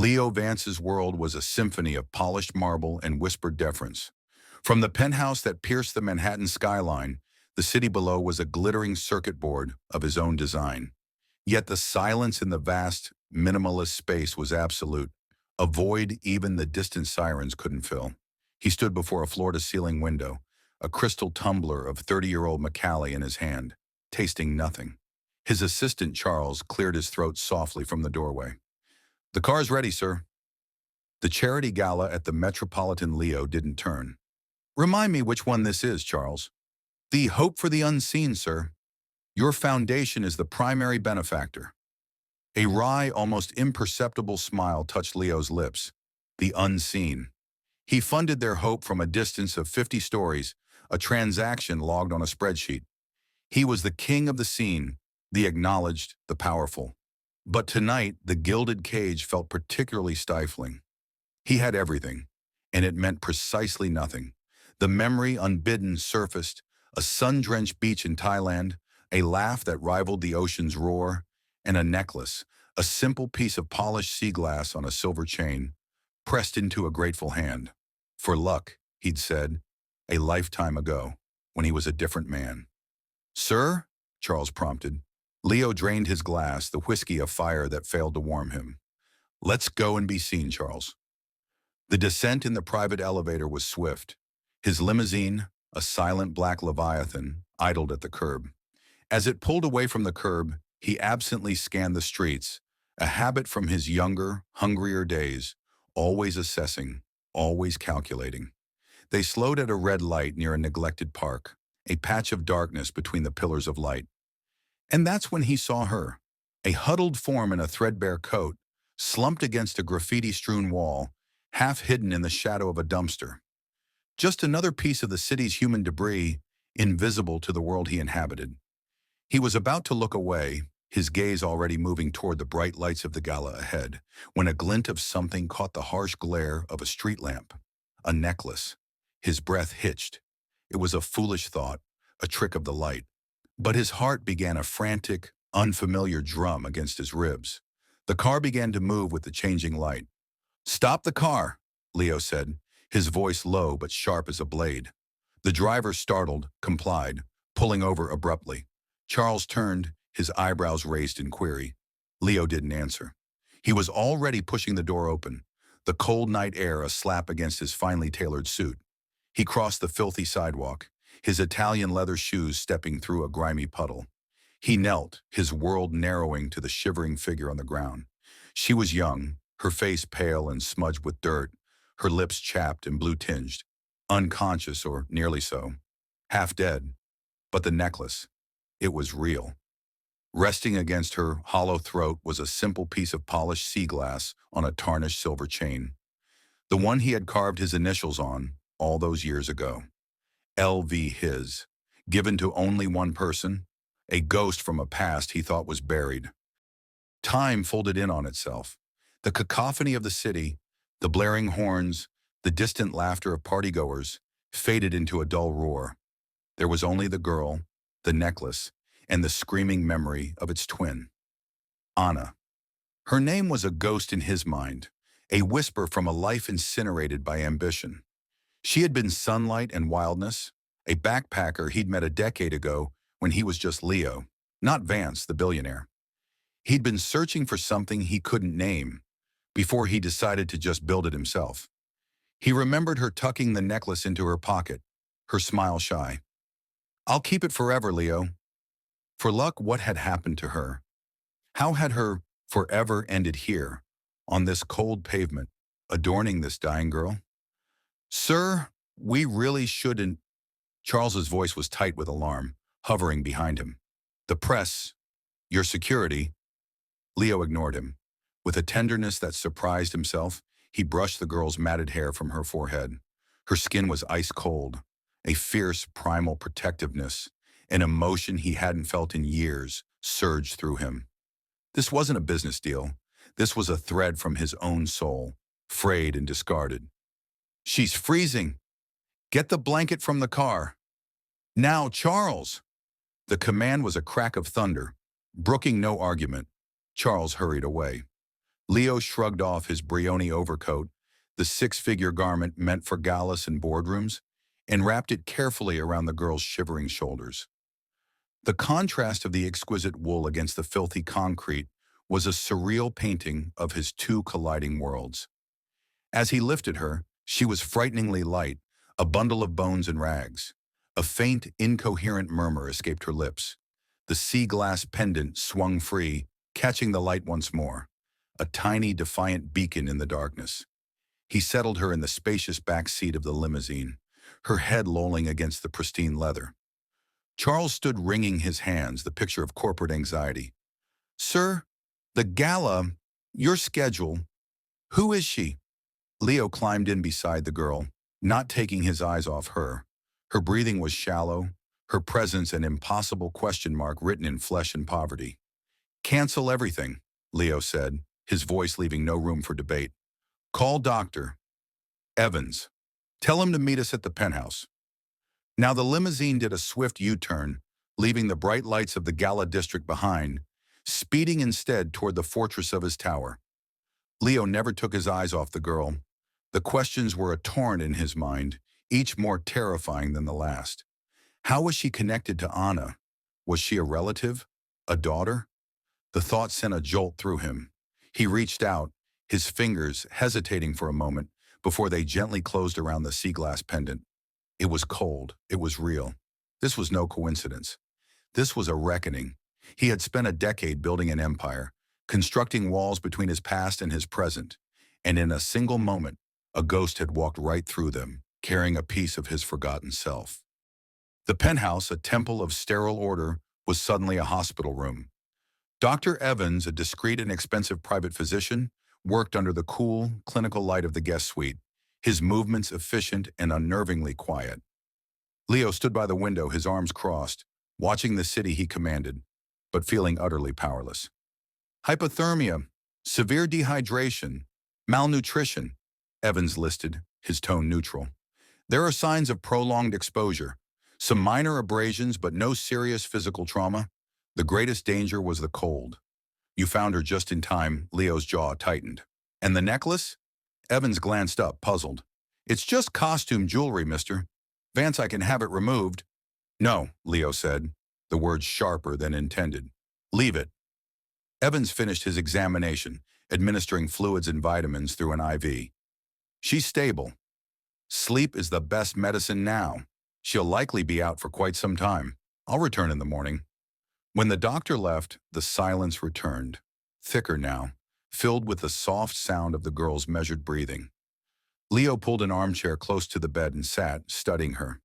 Leo Vance's world was a symphony of polished marble and whispered deference. From the penthouse that pierced the Manhattan skyline, the city below was a glittering circuit board of his own design. Yet the silence in the vast, minimalist space was absolute, a void even the distant sirens couldn't fill. He stood before a floor-to-ceiling window, a crystal tumbler of 30-year-old Macallie in his hand, tasting nothing. His assistant, Charles, cleared his throat softly from the doorway. "The car's ready, sir." The charity gala at the Metropolitan Leo didn't turn. "Remind me which one this is, Charles." "The Hope for the Unseen, sir. Your foundation is the primary benefactor." A wry, almost imperceptible smile touched Leo's lips. The unseen. He funded their hope from a distance of 50 stories, a transaction logged on a spreadsheet. He was the king of the scene, the acknowledged, the powerful. But tonight, the gilded cage felt particularly stifling. He had everything, and it meant precisely nothing. The memory unbidden surfaced, a sun-drenched beach in Thailand, a laugh that rivaled the ocean's roar, and a necklace, a simple piece of polished sea glass on a silver chain, pressed into a grateful hand. For luck, he'd said, a lifetime ago, when he was a different man. "Sir?" Charles prompted. Leo drained his glass, the whiskey afire that failed to warm him. "Let's go and be seen, Charles." The descent in the private elevator was swift. His limousine, a silent black leviathan, idled at the curb. As it pulled away from the curb, he absently scanned the streets, a habit from his younger, hungrier days, always assessing, always calculating. They slowed at a red light near a neglected park, a patch of darkness between the pillars of light. And that's when he saw her, a huddled form in a threadbare coat, slumped against a graffiti-strewn wall, half hidden in the shadow of a dumpster. Just another piece of the city's human debris, invisible to the world he inhabited. He was about to look away, his gaze already moving toward the bright lights of the gala ahead, when a glint of something caught the harsh glare of a street lamp. A necklace. His breath hitched. It was a foolish thought, a trick of the light. But his heart began a frantic, unfamiliar drum against his ribs. The car began to move with the changing light. "Stop the car," Leo said, his voice low but sharp as a blade. The driver, startled, complied, pulling over abruptly. Charles turned, his eyebrows raised in query. Leo didn't answer. He was already pushing the door open, the cold night air a slap against his finely tailored suit. He crossed the filthy sidewalk, his Italian leather shoes stepping through a grimy puddle. He knelt, his world narrowing to the shivering figure on the ground. She was young, her face pale and smudged with dirt, her lips chapped and blue-tinged, unconscious or nearly so, half dead. But the necklace, it was real. Resting against her hollow throat was a simple piece of polished sea glass on a tarnished silver chain. The one he had carved his initials on all those years ago. LV his, given to only one person, a ghost from a past he thought was buried. Time folded in on itself. The cacophony of the city, the blaring horns, the distant laughter of partygoers, faded into a dull roar. There was only the girl, the necklace, and the screaming memory of its twin. Anna. Her name was a ghost in his mind, a whisper from a life incinerated by ambition. She had been sunlight and wildness, a backpacker he'd met a decade ago when he was just Leo, not Vance, the billionaire. He'd been searching for something he couldn't name before he decided to just build it himself. He remembered her tucking the necklace into her pocket, her smile shy. "I'll keep it forever, Leo." For luck, what had happened to her? How had her forever ended here, on this cold pavement, adorning this dying girl? "Sir, we really shouldn't." Charles's voice was tight with alarm, hovering behind him. "The press, your security." Leo ignored him. With a tenderness that surprised himself, he brushed the girl's matted hair from her forehead. Her skin was ice cold, a fierce, primal protectiveness, an emotion he hadn't felt in years, surged through him. This wasn't a business deal. This was a thread from his own soul, frayed and discarded. "She's freezing. Get the blanket from the car." "Now, Charles!" The command was a crack of thunder. Brooking no argument, Charles hurried away. Leo shrugged off his Brioni overcoat, the six-figure garment meant for galas and boardrooms, and wrapped it carefully around the girl's shivering shoulders. The contrast of the exquisite wool against the filthy concrete was a surreal painting of his two colliding worlds. As he lifted her, she was frighteningly light, a bundle of bones and rags. A faint, incoherent murmur escaped her lips. The sea glass pendant swung free, catching the light once more, a tiny, defiant beacon in the darkness. He settled her in the spacious back seat of the limousine, her head lolling against the pristine leather. Charles stood wringing his hands, the picture of corporate anxiety. "Sir, the gala, your schedule, who is she?" Leo climbed in beside the girl, not taking his eyes off her. Her breathing was shallow, her presence an impossible question mark written in flesh and poverty. "Cancel everything," Leo said, his voice leaving no room for debate. "Call Dr. Evans. Tell him to meet us at the penthouse." Now the limousine did a swift U-turn, leaving the bright lights of the gala district behind, speeding instead toward the fortress of his tower. Leo never took his eyes off the girl. The questions were a torrent in his mind, each more terrifying than the last. How was she connected to Anna? Was she a relative? A daughter? The thought sent a jolt through him. He reached out, his fingers hesitating for a moment before they gently closed around the sea glass pendant. It was cold. It was real. This was no coincidence. This was a reckoning. He had spent a decade building an empire, constructing walls between his past and his present, and in a single moment, a ghost had walked right through them, carrying a piece of his forgotten self. The penthouse, a temple of sterile order, was suddenly a hospital room. Dr. Evans, a discreet and expensive private physician, worked under the cool, clinical light of the guest suite, his movements efficient and unnervingly quiet. Leo stood by the window, his arms crossed, watching the city he commanded, but feeling utterly powerless. "Hypothermia, severe dehydration, malnutrition," Evans listed, his tone neutral. "There are signs of prolonged exposure, some minor abrasions but no serious physical trauma. The greatest danger was the cold." "You found her just in time," Leo's jaw tightened. "And the necklace?" Evans glanced up, puzzled. "It's just costume jewelry, mister. Vance, I can have it removed." "No," Leo said, the words sharper than intended. "Leave it." Evans finished his examination, administering fluids and vitamins through an IV. "She's stable. Sleep is the best medicine now. She'll likely be out for quite some time. I'll return in the morning." When the doctor left, the silence returned, thicker now, filled with the soft sound of the girl's measured breathing. Leo pulled an armchair close to the bed and sat, studying her.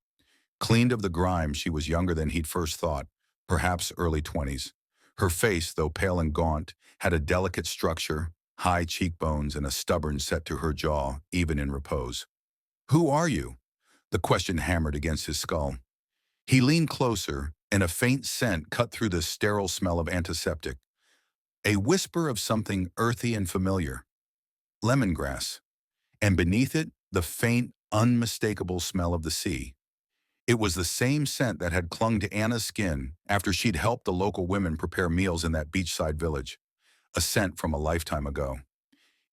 Cleaned of the grime, she was younger than he'd first thought, perhaps early 20s. Her face, though pale and gaunt, had a delicate structure, high cheekbones, and a stubborn set to her jaw, even in repose. "Who are you?" The question hammered against his skull. He leaned closer, and a faint scent cut through the sterile smell of antiseptic. A whisper of something earthy and familiar. Lemongrass. And beneath it, the faint, unmistakable smell of the sea. It was the same scent that had clung to Anna's skin after she'd helped the local women prepare meals in that beachside village. A scent from a lifetime ago.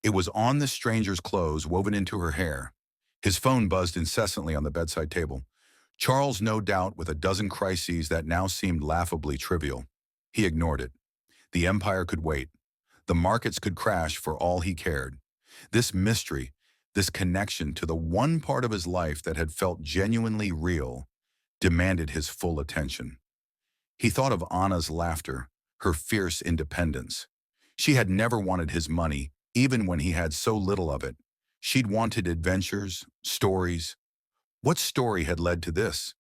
It was on the stranger's clothes, woven into her hair. His phone buzzed incessantly on the bedside table. Charles, no doubt, with a dozen crises that now seemed laughably trivial. He ignored it. The empire could wait. The markets could crash for all he cared. This mystery, this connection to the one part of his life that had felt genuinely real, demanded his full attention. He thought of Anna's laughter, her fierce independence. She had never wanted his money, even when he had so little of it. She'd wanted adventures, stories. What story had led to this?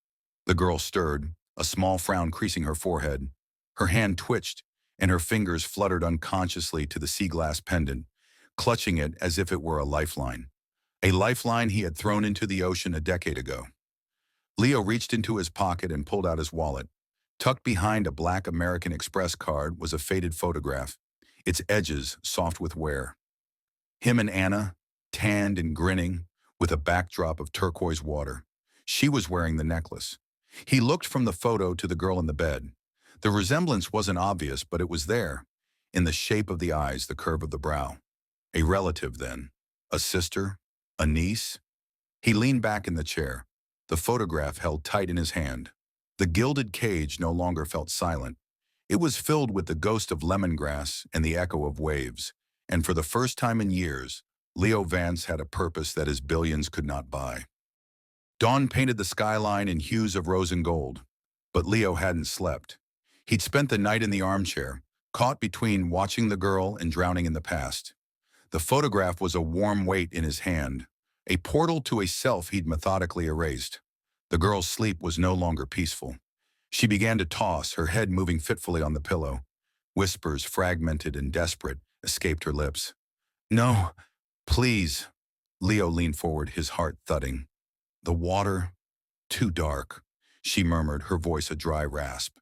The girl stirred, a small frown creasing her forehead. Her hand twitched, and her fingers fluttered unconsciously to the sea glass pendant, clutching it as if it were a lifeline. A lifeline he had thrown into the ocean a decade ago. Leo reached into his pocket and pulled out his wallet. Tucked behind a black American Express card was a faded photograph, its edges soft with wear. Him and Anna, tanned and grinning, with a backdrop of turquoise water. She was wearing the necklace. He looked from the photo to the girl in the bed. The resemblance wasn't obvious, but it was there, in the shape of the eyes, the curve of the brow. A relative, then? A sister? A niece? He leaned back in the chair, the photograph held tight in his hand. The gilded cage no longer felt silent. It was filled with the ghost of lemongrass and the echo of waves, and for the first time in years, Leo Vance had a purpose that his billions could not buy. Dawn painted the skyline in hues of rose and gold, but Leo hadn't slept. He'd spent the night in the armchair, caught between watching the girl and drowning in the past. The photograph was a warm weight in his hand, a portal to a self he'd methodically erased. The girl's sleep was no longer peaceful. She began to toss, her head moving fitfully on the pillow. Whispers, fragmented and desperate, escaped her lips. "No, please." Leo leaned forward, his heart thudding. "The water, too dark," she murmured, her voice a dry rasp.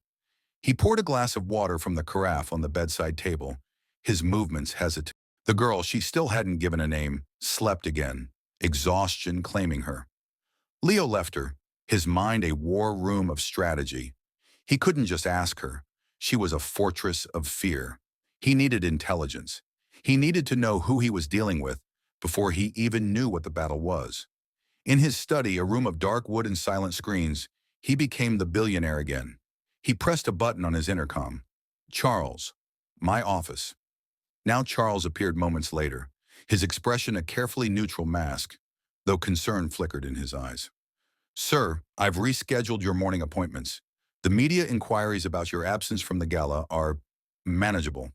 He poured a glass of water from the carafe on the bedside table, his movements hesitant. The girl, she still hadn't given a name, slept again, exhaustion claiming her. Leo left her, his mind a war room of strategy. He couldn't just ask her. She was a fortress of fear. He needed intelligence. He needed to know who he was dealing with before he even knew what the battle was. In his study, a room of dark wood and silent screens, he became the billionaire again. He pressed a button on his intercom. "Charles, my office." Now Charles appeared moments later, his expression a carefully neutral mask, though concern flickered in his eyes. "Sir, I've rescheduled your morning appointments. The media inquiries about your absence from the gala are manageable."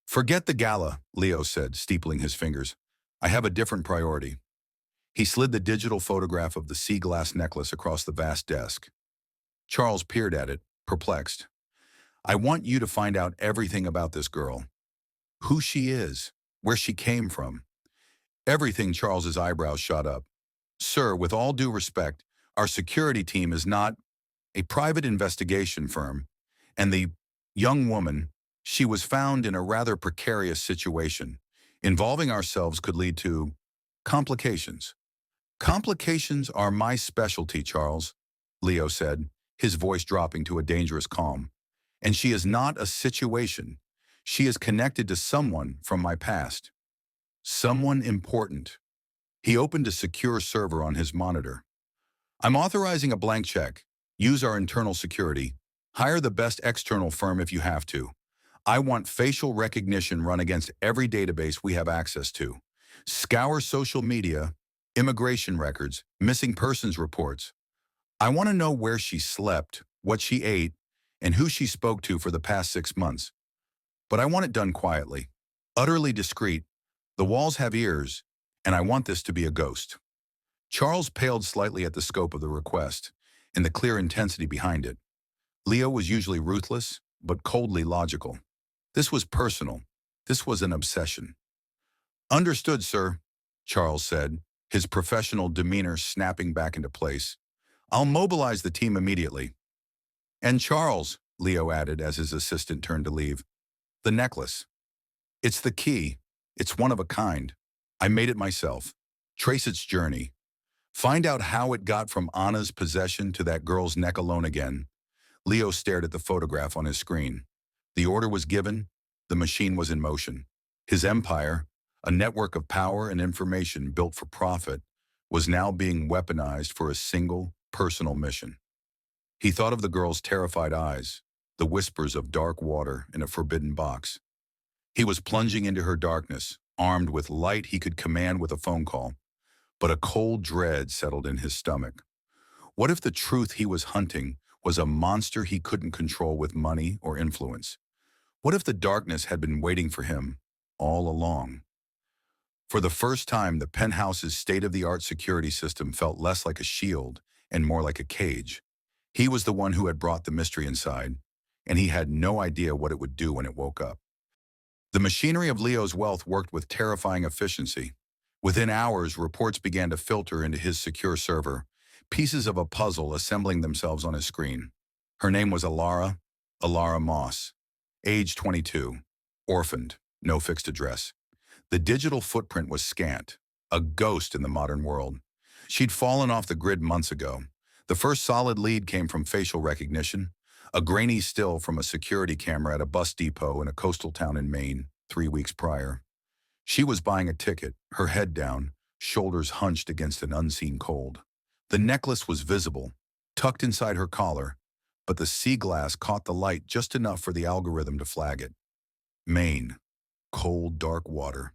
"Forget the gala," Leo said, steepling his fingers. "I have a different priority." He slid the digital photograph of the sea glass necklace across the vast desk. Charles peered at it, perplexed. "I want you to find out everything about this girl. Who she is, where she came from." Everything. Charles's eyebrows shot up. "Sir, with all due respect, our security team is not a private investigation firm, and the young woman, she was found in a rather precarious situation. Involving ourselves could lead to complications." "Complications are my specialty, Charles," Leo said, his voice dropping to a dangerous calm. "And she is not a situation. She is connected to someone from my past. Someone important." He opened a secure server on his monitor. "I'm authorizing a blank check. Use our internal security. Hire the best external firm if you have to. I want facial recognition run against every database we have access to. Scour social media, immigration records, missing persons reports. I want to know where she slept, what she ate, and who she spoke to for the past 6 months. But I want it done quietly, utterly discreet. The walls have ears, and I want this to be a ghost." Charles paled slightly at the scope of the request and the clear intensity behind it. Leo was usually ruthless, but coldly logical. This was personal. This was an obsession. "Understood, sir," Charles said, his professional demeanor snapping back into place. "I'll mobilize the team immediately." "And Charles," Leo added as his assistant turned to leave, "the necklace. It's the key. It's one of a kind. I made it myself. Trace its journey. Find out how it got from Anna's possession to that girl's neck alone again." Leo stared at the photograph on his screen. The order was given. The machine was in motion. His empire, a network of power and information built for profit, was now being weaponized for a single, personal mission. He thought of the girl's terrified eyes, the whispers of dark water in a forbidden box. He was plunging into her darkness, armed with light he could command with a phone call. But a cold dread settled in his stomach. What if the truth he was hunting was a monster he couldn't control with money or influence? What if the darkness had been waiting for him all along? For the first time, the penthouse's state-of-the-art security system felt less like a shield and more like a cage. He was the one who had brought the mystery inside, and he had no idea what it would do when it woke up. The machinery of Leo's wealth worked with terrifying efficiency. Within hours, reports began to filter into his secure server, pieces of a puzzle assembling themselves on his screen. Her name was Alara Moss, age 22, orphaned, no fixed address. The digital footprint was scant, a ghost in the modern world. She'd fallen off the grid months ago. The first solid lead came from facial recognition, a grainy still from a security camera at a bus depot in a coastal town in Maine 3 weeks prior. She was buying a ticket, her head down, shoulders hunched against an unseen cold. The necklace was visible, tucked inside her collar, but the sea glass caught the light just enough for the algorithm to flag it. Maine. Cold, dark water.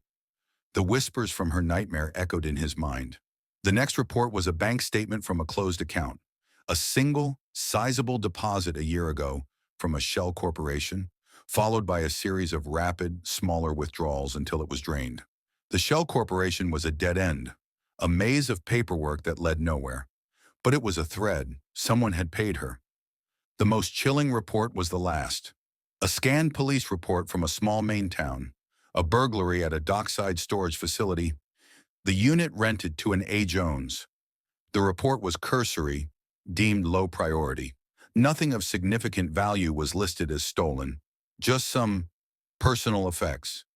The whispers from her nightmare echoed in his mind. The next report was a bank statement from a closed account. A single, sizable deposit a year ago from a shell corporation, followed by a series of rapid, smaller withdrawals until it was drained. The shell corporation was a dead end, a maze of paperwork that led nowhere. But it was a thread. Someone had paid her. The most chilling report was the last. A scanned police report from a small Maine town, a burglary at a dockside storage facility, the unit rented to an A. Jones. The report was cursory, deemed low priority. Nothing of significant value was listed as stolen, just some personal effects.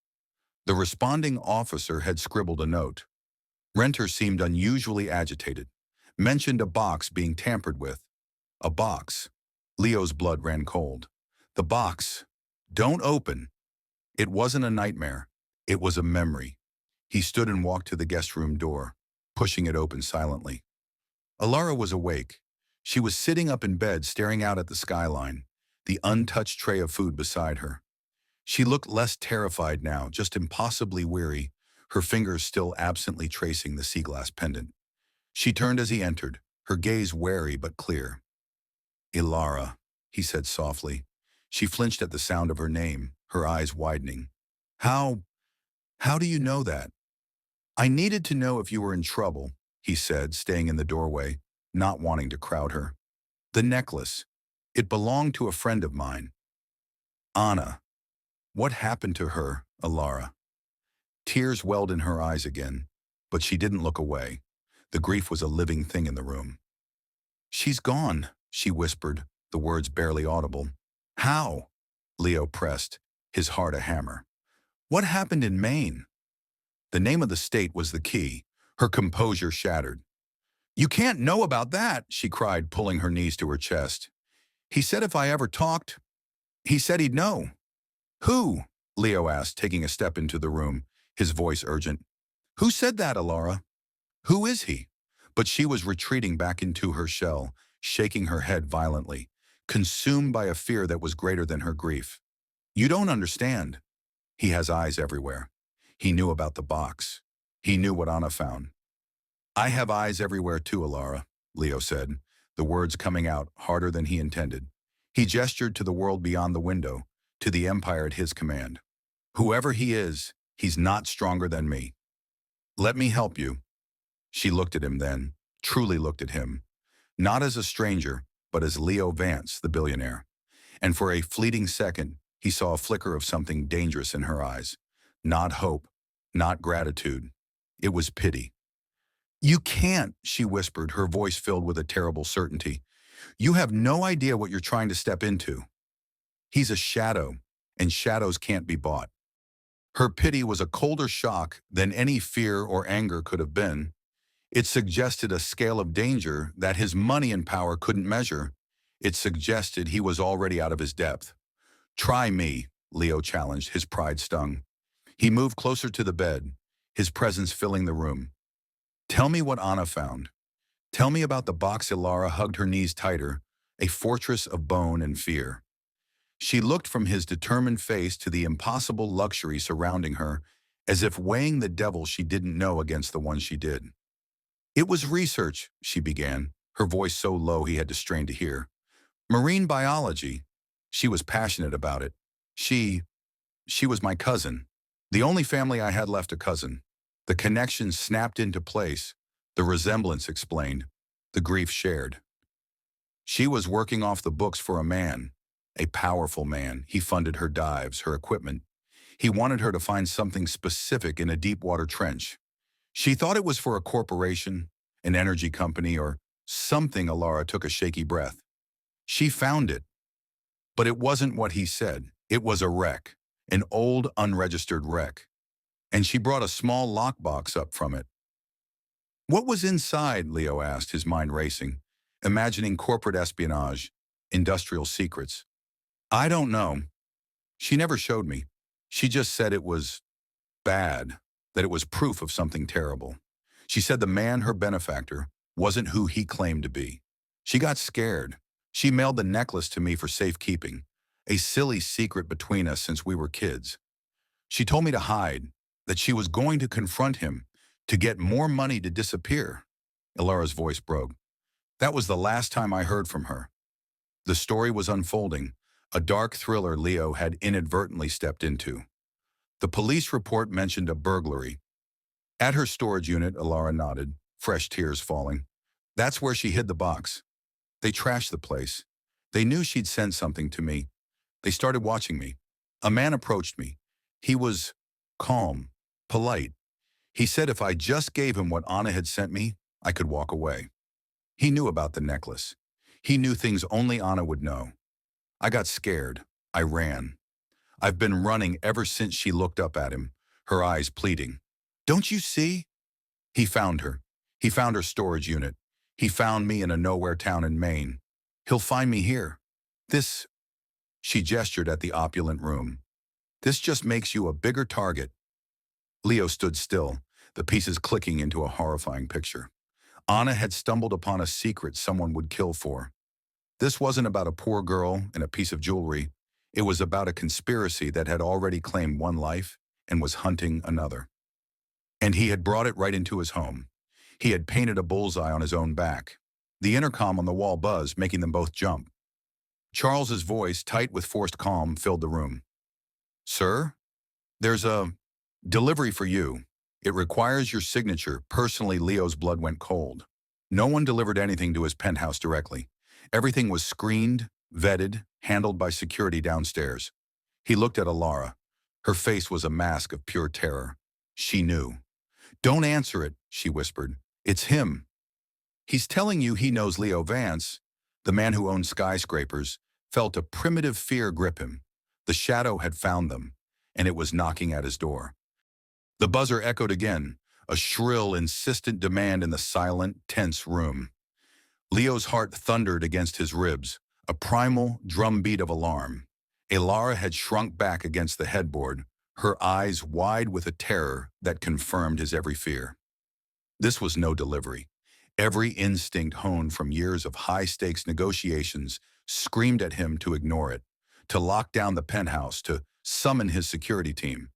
The responding officer had scribbled a note. Renter seemed unusually agitated, mentioned a box being tampered with. A box. Leo's blood ran cold. The box. Don't open. It wasn't a nightmare. It was a memory. He stood and walked to the guest room door, pushing it open silently. Alara was awake. She was sitting up in bed staring out at the skyline, the untouched tray of food beside her. She looked less terrified now, just impossibly weary, her fingers still absently tracing the sea glass pendant. She turned as he entered, her gaze wary but clear. "Ilara," he said softly. She flinched at the sound of her name, her eyes widening. How do you know that?" "I needed to know if you were in trouble," he said, staying in the doorway, not wanting to crowd her. "The necklace. It belonged to a friend of mine." "Anna. What happened to her, Alara?" Tears welled in her eyes again, but she didn't look away. The grief was a living thing in the room. "She's gone," she whispered, the words barely audible. "How?" Leo pressed, his heart a hammer. "What happened in Maine?" The name of the state was the key. Her composure shattered. "You can't know about that," she cried, pulling her knees to her chest. "He said if I ever talked, he said he'd know." "Who?" Leo asked, taking a step into the room, his voice urgent. "Who said that, Alara? Who is he?" But she was retreating back into her shell, shaking her head violently, consumed by a fear that was greater than her grief. "You don't understand. He has eyes everywhere. He knew about the box. He knew what Anna found." "I have eyes everywhere too, Alara," Leo said, the words coming out harder than he intended. He gestured to the world beyond the window, to the empire at his command. "Whoever he is, he's not stronger than me. Let me help you." She looked at him then, truly looked at him, not as a stranger, but as Leo Vance, the billionaire. And for a fleeting second, he saw a flicker of something dangerous in her eyes. Not hope, not gratitude. It was pity. "You can't," she whispered, her voice filled with a terrible certainty. "You have no idea what you're trying to step into. He's a shadow, and shadows can't be bought." Her pity was a colder shock than any fear or anger could have been. It suggested a scale of danger that his money and power couldn't measure. It suggested he was already out of his depth. "Try me," Leo challenged, his pride stung. He moved closer to the bed, his presence filling the room. "Tell me what Anna found. Tell me about the box." Ilara hugged her knees tighter, a fortress of bone and fear. She looked from his determined face to the impossible luxury surrounding her, as if weighing the devil she didn't know against the one she did. "It was research," she began, her voice so low he had to strain to hear. "Marine biology." She was passionate about it. She was my cousin. The only family I had left a cousin. The connection snapped into place, the resemblance explained, the grief shared. She was working off the books for a man, a powerful man. He funded her dives, her equipment. He wanted her to find something specific in a deep water trench. She thought it was for a corporation, an energy company, or something. Alara took a shaky breath. She found it. But it wasn't what he said. It was a wreck, an old, unregistered wreck. And she brought a small lockbox up from it. "What was inside?" Leo asked, his mind racing, imagining corporate espionage, industrial secrets. "I don't know. She never showed me. She just said it was bad." that it was proof of something terrible. She said the man, her benefactor, wasn't who he claimed to be. She got scared. She mailed the necklace to me for safekeeping, a silly secret between us since we were kids. She told me to hide, that she was going to confront him, to get more money to disappear. Ilara's voice broke. That was the last time I heard from her. The story was unfolding, a dark thriller Leo had inadvertently stepped into. The police report mentioned a burglary. At her storage unit, Ilara nodded, fresh tears falling. That's where she hid the box. They trashed the place. They knew she'd sent something to me. They started watching me. A man approached me. He was calm, polite. He said if I just gave him what Anna had sent me, I could walk away. He knew about the necklace. He knew things only Anna would know. I got scared. I ran. I've been running ever since she looked up at him, her eyes pleading. Don't you see? He found her. He found her storage unit. He found me in a nowhere town in Maine. He'll find me here. This, she gestured at the opulent room. This just makes you a bigger target. Leo stood still, the pieces clicking into a horrifying picture. Anna had stumbled upon a secret someone would kill for. This wasn't about a poor girl and a piece of jewelry. It was about a conspiracy that had already claimed one life and was hunting another. And he had brought it right into his home. He had painted a bullseye on his own back. The intercom on the wall buzzed, making them both jump. Charles's voice, tight with forced calm, filled the room. Sir, there's a delivery for you. It requires your signature. Personally, Leo's blood went cold. No one delivered anything to his penthouse directly. Everything was screened, vetted, handled by security downstairs. He looked at Ilara. Her face was a mask of pure terror. She knew. Don't answer it, she whispered. It's him. He's telling you he knows Leo Vance. The man who owned skyscrapers felt a primitive fear grip him. The shadow had found them, and it was knocking at his door. The buzzer echoed again, a shrill, insistent demand in the silent, tense room. Leo's heart thundered against his ribs, a primal drumbeat of alarm. Ilara had shrunk back against the headboard, her eyes wide with a terror that confirmed his every fear. This was no delivery. Every instinct honed from years of high-stakes negotiations screamed at him to ignore it, to lock down the penthouse, to summon his security team.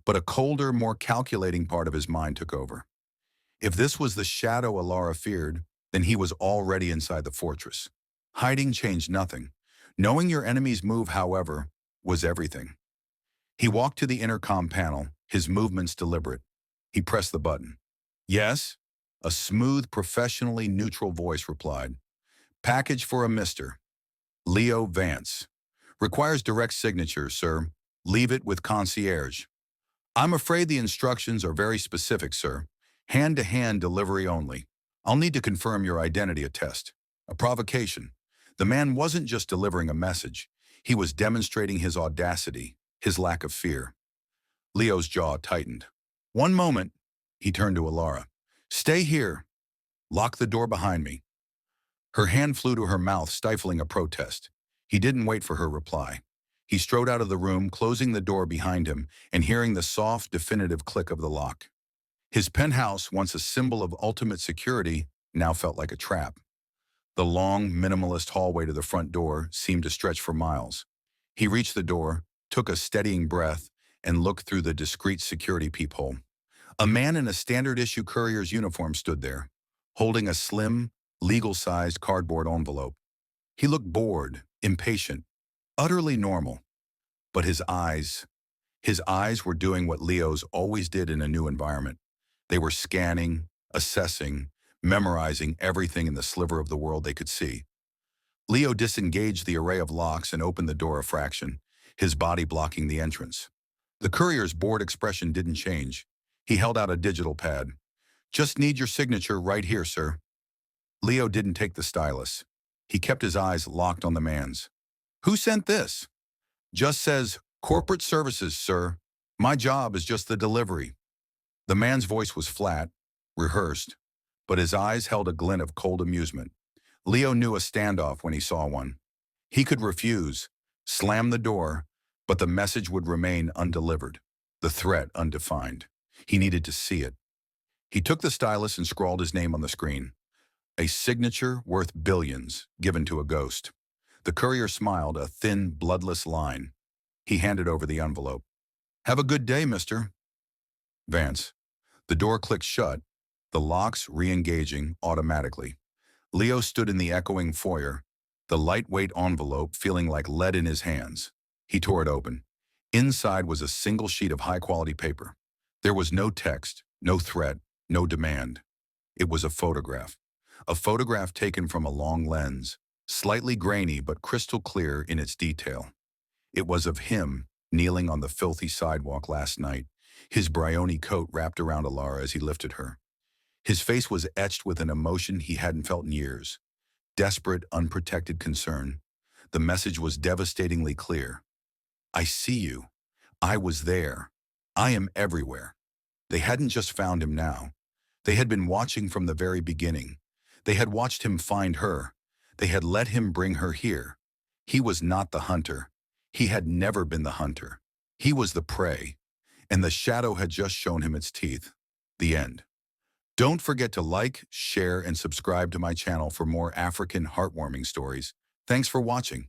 But a colder, more calculating part of his mind took over. If this was the shadow Ilara feared, then he was already inside the fortress. Hiding changed nothing. Knowing your enemy's move, however, was everything. He walked to the intercom panel, his movements deliberate. He pressed the button. Yes? A smooth, professionally neutral voice replied. Package for a Mr. Leo Vance. Requires direct signature, sir. Leave it with concierge. I'm afraid the instructions are very specific, sir. Hand-to-hand delivery only. I'll need to confirm your identity attest. A provocation. The man wasn't just delivering a message. He was demonstrating his audacity, his lack of fear. Leo's jaw tightened. One moment, he turned to Ilara. Stay here. Lock the door behind me. Her hand flew to her mouth, stifling a protest. He didn't wait for her reply. He strode out of the room, closing the door behind him and hearing the soft, definitive click of the lock. His penthouse, once a symbol of ultimate security, now felt like a trap. The long, minimalist hallway to the front door seemed to stretch for miles. He reached the door, took a steadying breath, and looked through the discreet security peephole. A man in a standard-issue courier's uniform stood there, holding a slim, legal-sized cardboard envelope. He looked bored, impatient, utterly normal. But his eyes were doing what Leo's always did in a new environment. They were scanning, assessing, memorizing everything in the sliver of the world they could see. Leo disengaged the array of locks and opened the door a fraction, his body blocking the entrance. The courier's bored expression didn't change. He held out a digital pad. Just need your signature right here, sir. Leo didn't take the stylus. He kept his eyes locked on the man's. Who sent this? Just says, corporate services, sir. My job is just the delivery. The man's voice was flat, rehearsed, but his eyes held a glint of cold amusement. Leo knew a standoff when he saw one. He could refuse, slam the door, but the message would remain undelivered, the threat undefined. He needed to see it. He took the stylus and scrawled his name on the screen. A signature worth billions, given to a ghost. The courier smiled, a thin, bloodless line. He handed over the envelope. "Have a good day, mister." Vance. The door clicked shut, the locks re-engaging automatically. Leo stood in the echoing foyer, the lightweight envelope feeling like lead in his hands. He tore it open. Inside was a single sheet of high-quality paper. There was no text, no threat, no demand. It was a photograph. A photograph taken from a long lens, slightly grainy but crystal clear in its detail. It was of him, kneeling on the filthy sidewalk last night, his bryony coat wrapped around Alara as he lifted her. His face was etched with an emotion he hadn't felt in years. Desperate, unprotected concern. The message was devastatingly clear. "I see you. I was there. I am everywhere." They hadn't just found him now. They had been watching from the very beginning. They had watched him find her. They had let him bring her here. He was not the hunter. He had never been the hunter. He was the prey. And the shadow had just shown him its teeth. The end. Don't forget to like, share, and subscribe to my channel for more African heartwarming stories. Thanks for watching.